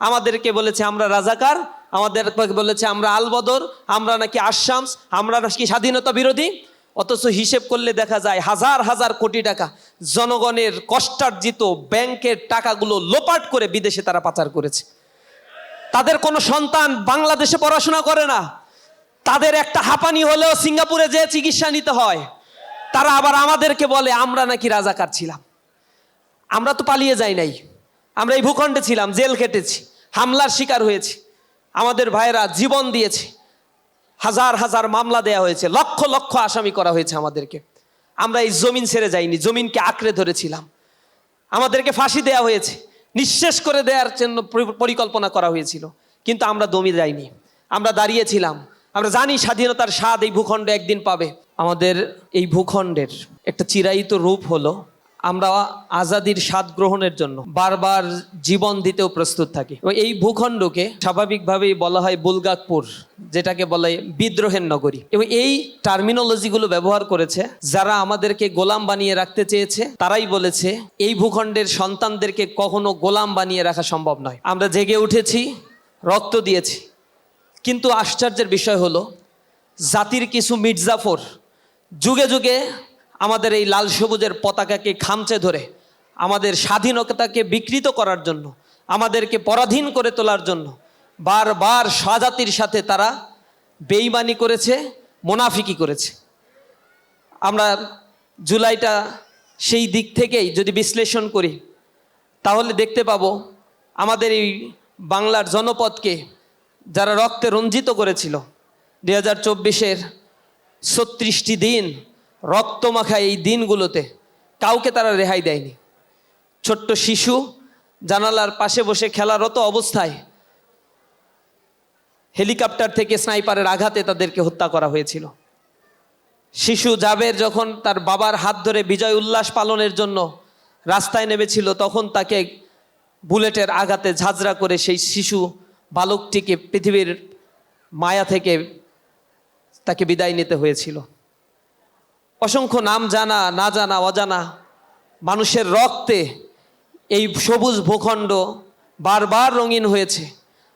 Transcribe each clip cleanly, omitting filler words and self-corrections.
আমাদেরকে বলেছে আমরা রাজাকার, আমাদের বলেছে আমরা আলবদর, আমরা নাকি আশামস, আমরা নাকি স্বাধীনতা বিরোধী। অথচ হিসেব করলে দেখা যায় হাজার হাজার কোটি টাকা জনগণের কষ্টার্জিত ব্যাংকের টাকাগুলো লোপাট করে বিদেশে তারা পাচার করেছে। তাদের কোনো সন্তান বাংলাদেশে পড়াশোনা করে না, তাদের একটা হাঁপানি হলেও সিঙ্গাপুরে যে চিকিৎসা নিতে হয়। তারা আবার আমাদেরকে বলে আমরা নাকি রাজাকার ছিলাম। আমরা তো পালিয়ে যাই নাই, আমরা এই ভূখণ্ডে ছিলাম, জেল খেটেছি, হামলার শিকার হয়েছি, আমাদের ভাইরা জীবন দিয়েছে, হাজার হাজার মামলা দেয়া হয়েছে, লক্ষ লক্ষ আসামি করা হয়েছে আমাদেরকে। আমরা এই জমিন ছেড়ে যাইনি, জমিনকে আঁকড়ে ধরেছিলাম। আমাদেরকে ফাঁসি দেয়া হয়েছে, নিঃশেষ করে দেওয়ার জন্য পরিকল্পনা করা হয়েছিল, কিন্তু আমরা দমে যাইনি, আমরা দাঁড়িয়েছিলাম। আমরা জানি স্বাধীনতার স্বাদ এই ভূখণ্ডে একদিন পাবে। আমাদের এই ভূখণ্ডের একটা চিরায়িত রূপ হলো আমরা আজাদির স্বাদ গ্রহণের জন্য বারবার জীবন দিতেও প্রস্তুত থাকি। এবং এই ভূখণ্ডকে স্বাভাবিকভাবেই বলা হয় বুলগাকপুর, যেটাকে বলা হয় বিদ্রোহের নগরী। এবং এই টার্মিনোলজিগুলো ব্যবহার করেছে যারা আমাদেরকে গোলাম বানিয়ে রাখতে চেয়েছে। তারাই বলেছে এই ভূখণ্ডের সন্তানদেরকে কখনো গোলাম বানিয়ে রাখা সম্ভব নয়। আমরা জেগে উঠেছি, রক্ত দিয়েছি, কিন্তু আশ্চর্যের বিষয় হলো জাতির কিছু মির্জাফর যুগে যুগে আমাদের এই লাল সবুজের পতাকাকে খামচে ধরে আমাদের স্বাধীনতাকে বিকৃত করার জন্য, আমাদেরকে পরাধীন করে তোলার জন্য বারবার স্বজাতির সাথে তারা বেইমানি করেছে, মুনাফিকি করেছে। আমরা জুলাইটা সেই দিক থেকেই যদি বিশ্লেষণ করি তাহলে দেখতে পাবো আমাদের এই বাংলার জনপদকে যারা রক্তে রঞ্জিত করেছিল 2024-এর 36টি দিন রক্তমাখা এই দিনগুলোতে কাউকে তারা রেহাই দেয়নি। ছোট্ট শিশু জানালার পাশে বসে খেলারত অবস্থায় হেলিকপ্টার থেকে স্নাইপারের আঘাতে তাদেরকে হত্যা করা হয়েছিল। শিশু জাবের যখন তার বাবার হাত ধরে বিজয় উল্লাস পালনের জন্য রাস্তায় নেমেছিল তখন তাকে বুলেটের আঘাতে ঝাঁঝরা করে সেই শিশু বালকটিকে পৃথিবীর মায়া থেকে তাকে বিদায় নিতে হয়েছিল। অসংখ্য নাম জানা না জানা অজানা মানুষের রক্তে এই সবুজ ভূখণ্ড বারবার রঙিন হয়েছে।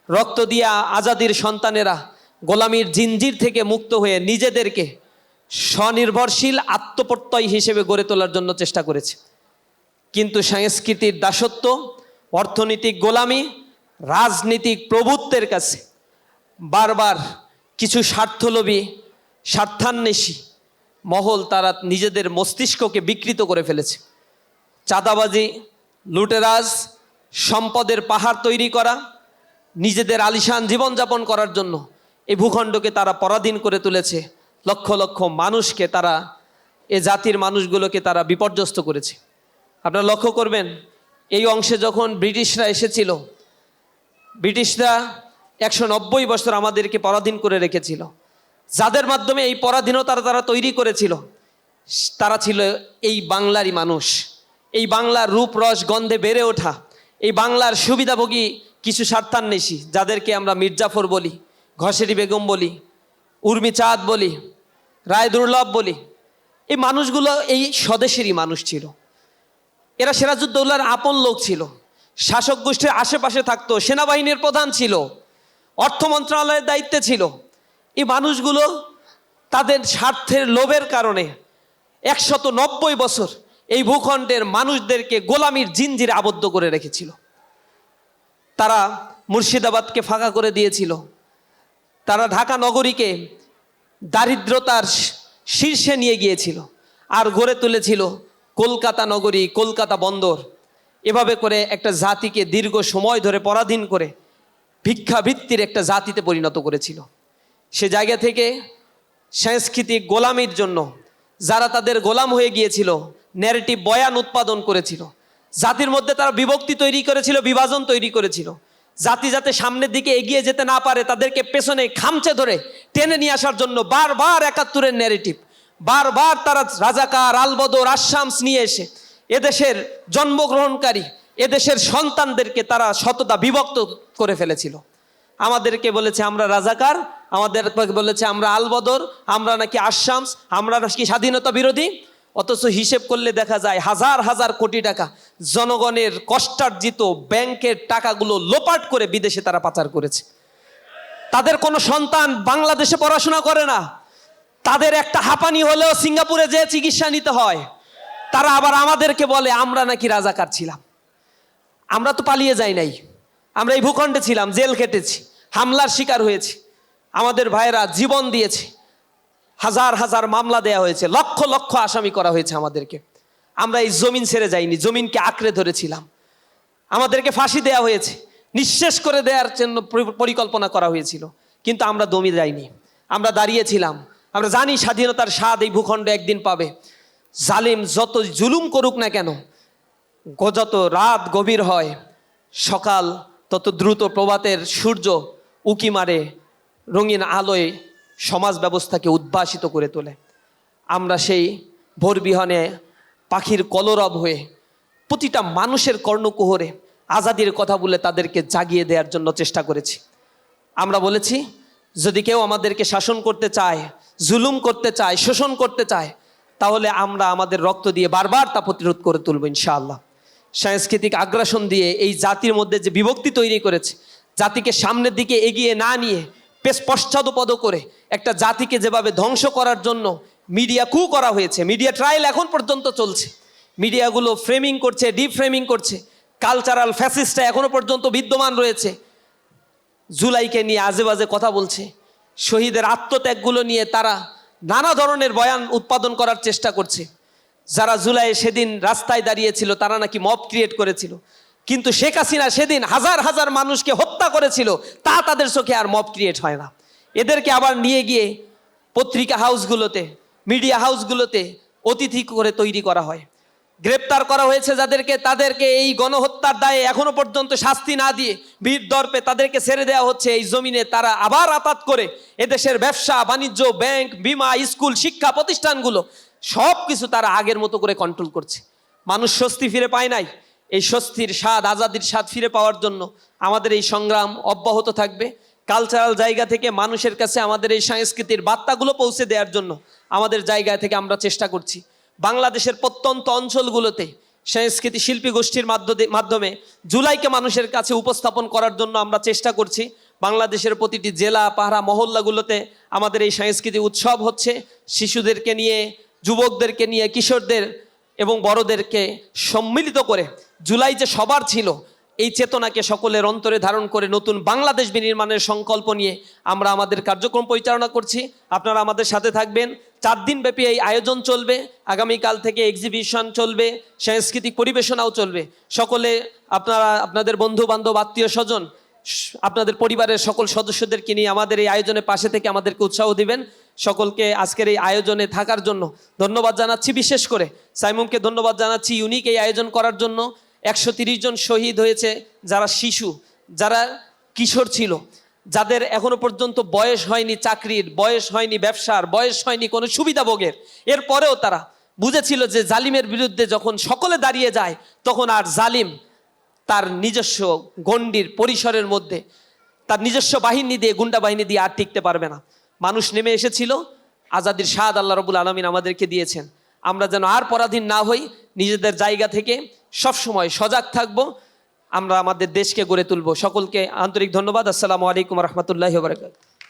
রক্ত দিয়া আজাদির সন্তানেরা গোলামির জিঞ্জির থেকে মুক্ত হয়ে নিজেদেরকে স্বনির্ভরশীল আত্মপ্রত্যয় হিসেবে গড়ে তোলার জন্য চেষ্টা করেছে। কিন্তু সাংস্কৃতিক দাসত্ব, অর্থনৈতিক গোলামি, রাজনীতিক প্রভুত্বের কাছে বারবার কিছু স্বার্থলোভী স্বার্থান্বেষী মহল তারা নিজেদের মস্তিষ্ককে বিকৃত করে ফেলেছে। চাঁদাবাজি, লুটেরাজ, সম্পদের পাহাড় তৈরি করা, নিজেদের আলিশান জীবনযাপন করার জন্য এই ভূখণ্ডকে তারা পরাধীন করে তুলেছে। লক্ষ লক্ষ মানুষকে তারা, এ জাতির মানুষগুলোকে তারা বিপর্যস্ত করেছে। আপনারা লক্ষ্য করবেন এই অংশে যখন ব্রিটিশরা এসেছিল, ব্রিটিশরা 190 বছর আমাদেরকে পরাধীন করে রেখেছিল। যাদের মাধ্যমে এই পরাধীনতা তারা তৈরি করেছিল তারা ছিল এই বাংলারই মানুষ, এই বাংলার রূপ রস গন্ধে বেড়ে ওঠা, এই বাংলার সুবিধাভোগী কিছু স্বার্থান্বেষী যাদেরকে আমরা মির্জাফর বলি, ঘসেরি বেগম বলি, উর্মি চাঁদ বলি, রায় দুর্লভ বলি। এই মানুষগুলো এই স্বদেশেরই মানুষ ছিল। এরা সিরাজউদ্দৌলার আপন লোক ছিল, শাসক গোষ্ঠীর আশেপাশে থাকতো, সেনাবাহিনীর প্রধান ছিল, অর্থ মন্ত্রণালয়ের দায়িত্বে ছিল। এই মানুষগুলো তাদের স্বার্থের লোভের কারণে 190 বছর এই ভূখণ্ডের মানুষদেরকে গোলামির জিঞ্জিরে আবদ্ধ করে রেখেছিল। তারা মুর্শিদাবাদকে ফাঁকা করে দিয়েছিল, তারা ঢাকা নগরীকে দারিদ্রতার শীর্ষে নিয়ে গিয়েছিল, আর গড়ে তুলেছিল কলকাতা নগরী, কলকাতা বন্দর। এভাবে করে একটা জাতিকে দীর্ঘ সময় ধরে পরাধীন করে ভিক্ষাবৃত্তির একটা জাতিতে পরিণত করেছিল। সে জায়গা থেকে সাংস্কৃতিক গোলামির জন্য যারা তাদের গোলাম হয়ে গিয়েছিল ন্যারেটিভ বয়ান উৎপাদন করেছিল, জাতির মধ্যে তারা বিভক্তি তৈরি করেছিল, বিভাজন তৈরি করেছিল। জাতি যাতে সামনের দিকে এগিয়ে যেতে না পারে তাদেরকে পেছনে খামচে ধরে টেনে নিয়ে আসার জন্য বারবার 71-এর ন্যারেটিভ, বারবার তারা রাজাকার, আলবদর, আশামস নিয়ে এসে এদেশের জন্মগ্রহণকারী এদেশের সন্তানদেরকে তারা শততা বিভক্ত করে ফেলেছিল। আমাদেরকে বলেছে আমরা রাজাকার, আমাদের বলেছে আমরা আলবদর, আমরা নাকি আশামস, আমরা নাকি স্বাধীনতা বিরোধী। অথচ হিসেব করলে দেখা যায় হাজার হাজার কোটি টাকা জনগণের কষ্টার্জিত ব্যাংকের টাকাগুলো লোপাট করে বিদেশে তারা পাচার করেছে। তাদের কোনো সন্তান বাংলাদেশে পড়াশোনা করে না, তাদের একটা হাঁপানি হলেও সিঙ্গাপুরে যেয়ে চিকিৎসা নিতে হয়। তারা আবার আমাদেরকে বলে আমরা নাকি রাজাকার ছিলাম। আমরা তো পালিয়ে যাই নাই, আমরা এই ভূখণ্ডে ছিলাম, জেল খেটেছি, হামলার শিকার হয়েছি, আমাদের ভাইয়েরা জীবন দিয়েছে, হাজার হাজার মামলা দেয়া হয়েছে, লক্ষ লক্ষ আসামি করা হয়েছে আমাদেরকে। আমরা এই জমিন ছেড়ে যাইনি, জমিনকে আঁকড়ে ধরেছিলাম। আমাদেরকে ফাঁসি দেয়া হয়েছে, নিঃশেষ করে দেওয়ার জন্য পরিকল্পনা করা হয়েছিল, কিন্তু আমরা দমে যাইনি, আমরা দাঁড়িয়েছিলাম। আমরা জানি স্বাধীনতার স্বাদ এই ভূখণ্ড একদিন পাবে। জালিম যত জুলুম করুক না কেন, যত রাত গভীর হয়, সকাল তত দ্রুত প্রভাতের সূর্য উকি মারে, রঙিন আলোয় সমাজ ব্যবস্থাকে উদ্ভাসিত করে তোলে। আমরা সেই ভোর বিহনে পাখির কলরব হয়ে প্রতিটা মানুষের কর্ণকুহরে আজাদির কথা বলে তাদেরকে জাগিয়ে দেওয়ার জন্য চেষ্টা করেছি। আমরা বলেছি, যদি কেউ আমাদেরকে শাসন করতে চায়, জুলুম করতে চায়, শোষণ করতে চায়, তাহলে আমরা আমাদের রক্ত দিয়ে বারবার তা প্রতিরোধ করে তুলব ইনশাআল্লাহ। সাংস্কৃতিক আগ্রাসন দিয়ে এই জাতির মধ্যে যে বিভক্তি তৈরি করেছে, জাতিকে সামনের দিকে এগিয়ে না নিয়ে পশ্চাদপদ করে একটা জাতিকে যেভাবে ধ্বংস করার জন্য মিডিয়া কু করা হয়েছে, মিডিয়া ট্রায়াল এখন পর্যন্ত চলছে, মিডিয়াগুলো ফ্রেমিং করছে, ডিফ্রেমিং করছে, কালচারাল ফ্যাসিস্টটা এখনো পর্যন্ত বিদ্যমান রয়েছে, জুলাইকে নিয়ে আজে বাজে কথা বলছে, শহীদের আত্মত্যাগগুলো নিয়ে তারা নানা ধরনের বয়ান উৎপাদন করার চেষ্টা করছে। যারা জুলাই সেদিন রাস্তায় দাঁড়িয়েছিল তারা নাকি মব ক্রিয়েট করেছিল, কিন্তু শেখ হাসিনা সেদিন হাজার হাজার মানুষকে হত্যা করেছিল, তা তাদের চোখে আর মব ক্রিয়েট হয় না। এদেরকে আবার নিয়ে গিয়ে পত্রিকা হাউসগুলোতে, মিডিয়া হাউসগুলোতে অতিথি করে তৈরি করা হয়। গ্রেপ্তার করা হয়েছে যাদেরকে, তাদেরকে এই গণহত্যার দায়ে এখনো পর্যন্ত শাস্তি না দিয়ে বীর দর্পে তাদেরকে ছেড়ে দেওয়া হচ্ছে। এই জমিনে তারা আবার আতাত করে এদেশের ব্যবসা বাণিজ্য, ব্যাংক, বিমা, স্কুল, শিক্ষা প্রতিষ্ঠানগুলো সব কিছু তারা আগের মতো করে কন্ট্রোল করছে। মানুষ স্বস্তি ফিরে পায় নাই। এই স্বস্তির স্বাদ, আজাদির স্বাদ ফিরে পাওয়ার জন্য আমাদের এই সংগ্রাম অব্যাহত থাকবে। কালচারাল জায়গা থেকে মানুষের কাছে আমাদের এই সংস্কৃতির বার্তাগুলো পৌঁছে দেওয়ার জন্য আমাদের জায়গা থেকে আমরা চেষ্টা করছি। বাংলাদেশের প্রত্যন্ত অঞ্চলগুলোতে সংস্কৃতি শিল্পী গোষ্ঠীর মাধ্যমে জুলাইকে মানুষের কাছে উপস্থাপন করার জন্য আমরা চেষ্টা করছি। বাংলাদেশের প্রতিটি জেলা, পাহাড়া, মহল্লাগুলোতে আমাদের এই সাংস্কৃতিক উৎসব হচ্ছে। শিশুদেরকে নিয়ে, যুবকদেরকে নিয়ে, কিশোরদের এবং বড়দেরকে সম্মিলিত করে জুলাই যে সবার ছিল, এই চেতনাকে সকলের অন্তরে ধারণ করে নতুন বাংলাদেশ বিনির্মাণের সংকল্প নিয়ে আমরা আমাদের কার্যক্রম পরিচালনা করছি। আপনারা আমাদের সাথে থাকবেন। 4 দিন ব্যাপী এই আয়োজন চলবে। আগামীকাল থেকে এক্সিবিশন চলবে, সাংস্কৃতিক পরিবেশনাও চলবে। সকলে আপনারা আপনাদের বন্ধু বান্ধব, আত্মীয় স্বজন, আপনাদের পরিবারের সকল সদস্যদেরকে নিয়ে আমাদের এই আয়োজনে পাশে থেকে আমাদেরকে উৎসাহ দিবেন। সকলকে আজকের এই আয়োজনে থাকার জন্য ধন্যবাদ জানাচ্ছি। বিশেষ করে সাইমুমকে ধন্যবাদ জানাচ্ছি ইউনিক এই আয়োজন করার জন্য। 130 জন শহীদ হয়েছে, যারা শিশু, যারা কিশোর ছিল, যাদের এখনো পর্যন্ত বয়স হয়নি চাকরির, বয়স হয়নি ব্যবসার, বয়স হয়নি কোনো সুবিধাভোগের। এরপরেও তারা বুঝেছিল যে জালিমের বিরুদ্ধে যখন সকলে দাঁড়িয়ে যায়, তখন আর জালিম তার নিজস্ব গণ্ডির পরিসরের মধ্যে, তার নিজস্ব বাহিনী দিয়ে, গুন্ডা বাহিনী দিয়ে আর টিকতে পারবে না। মানুষ নেমে এসেছিল, আজাদির স্বাদ আল্লাহ রাব্বুল আলামিন আমাদেরকে দিয়েছেন। আমরা যেন আর পরাধীন না হই, নিজেদের জায়গা থেকে সবসময় সজাগ থাকব, আমরা আমাদের দেশকে গড়ে তুলব। সকলকে আন্তরিক ধন্যবাদ। আসসালামু আলাইকুম রহমতুল্লাহি ওয়া বারাকাতুহু।